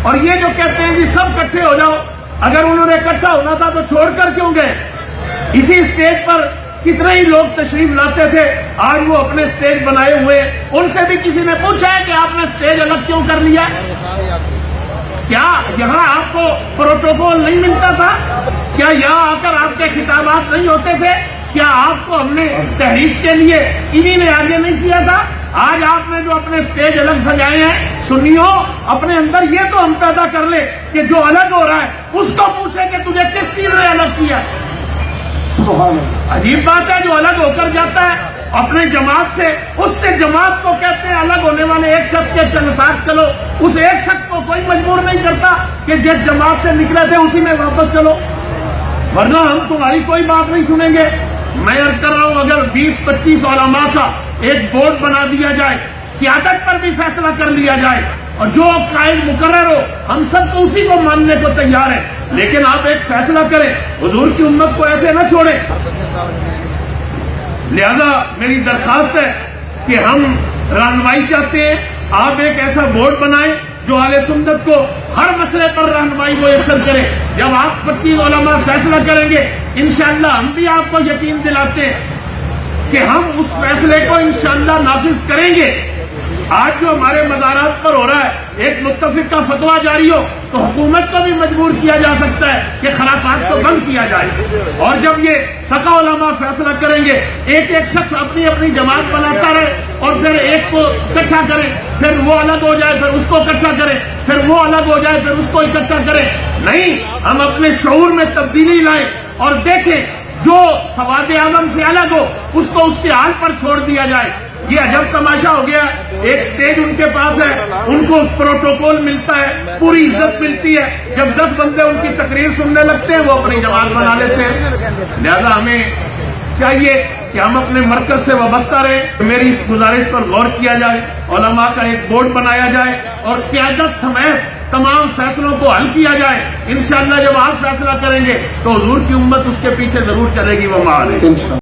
اور یہ جو کہتے ہیں کہ سب کٹھے ہو جاؤ، اگر انہوں نے اکٹھا ہونا تھا تو چھوڑ کر کیوں گئے؟ اسی اسٹیج پر کتنے ہی لوگ تشریف لاتے تھے، آج وہ اپنے اسٹیج بنائے ہوئے، ان سے بھی کسی نے پوچھا ہے کہ آپ نے اسٹیج الگ کیوں کر لیا؟ کیا یہاں آپ کو پروٹوکول نہیں ملتا تھا؟ کیا یہاں آ کر آپ کے خطابات نہیں ہوتے تھے؟ کیا آپ کو ہم نے تحریک کے لیے انہی نے آگے نہیں کیا تھا؟ آج آپ نے جو اپنے سٹیج الگ سجائے ہیں، سنیو اپنے اندر یہ تو ہم پیدا کر لے کہ جو الگ ہو رہا ہے اس کو پوچھے کہ تجھے کس چیز نے الگ کیا؟ سبحان اللہ، عجیب بات ہے جو الگ ہو کر جاتا ہے اپنے جماعت سے، اس سے جماعت کو کہتے ہیں الگ ہونے والے ایک شخص کے ساتھ چلو، اس ایک شخص کو کوئی مجبور نہیں کرتا کہ جس جماعت سے نکلے تھے اسی میں واپس چلو، ورنہ ہم تمہاری کوئی بات نہیں سنیں گے۔ میں عرض کر رہا ہوں اگر 20-25 علماء کا ایک بورڈ بنا دیا جائے، قیادت پر بھی فیصلہ کر لیا جائے اور جو قائد مقرر ہو ہم سب تو اسی کو ماننے کو تیار ہیں، لیکن آپ ایک فیصلہ کریں، حضور کی امت کو ایسے نہ چھوڑیں۔ لہذا میری درخواست ہے کہ ہم رہنمائی چاہتے ہیں، آپ ایک ایسا بورڈ بنائیں جو اہل سنت کو ہر مسئلے پر رہنمائی میسر کرے۔ جب آپ 25 علماء فیصلہ کریں گے انشاءاللہ ہم بھی آپ کو یقین دلاتے ہیں کہ ہم اس فیصلے کو انشاءاللہ نافذ کریں گے۔ آج جو ہمارے مزارات پر ہو رہا ہے، ایک متفق کا فتویٰ جاری ہو تو حکومت کو بھی مجبور کیا جا سکتا ہے کہ خرافات کو بند کیا جائے، اور جب یہ فقہ علماء فیصلہ کریں گے ایک ایک شخص اپنی اپنی جماعت بناتا رہے اور پھر ایک کو اکٹھا کرے، پھر وہ الگ ہو جائے، پھر اس کو اکٹھا کرے، پھر وہ الگ ہو جائے، پھر اس کو اکٹھا کرے، نہیں، ہم اپنے شعور میں تبدیلی لائیں اور دیکھیں جو سواد اعظم سے الگ ہو اس کو اس کے حال پر چھوڑ دیا جائے۔ یہ عجب تماشا ہو گیا، ایک سٹیج ان کے پاس ہے، ان کو پروٹوکول ملتا ہے، پوری عزت ملتی ہے، جب 10 بندے ان کی تقریر سننے لگتے ہیں وہ اپنی جماعت بنا لیتے ہیں۔ لہذا ہمیں چاہیے کہ ہم اپنے مرکز سے وابستہ رہیں۔ میری اس گزارش پر غور کیا جائے، علماء کا ایک بورڈ بنایا جائے اور قیادت سمیت تمام فیصلوں کو حل کیا جائے۔ انشاءاللہ جب آپ فیصلہ کریں گے تو حضور کی امت اس کے پیچھے ضرور چلے گی، وہ معاذ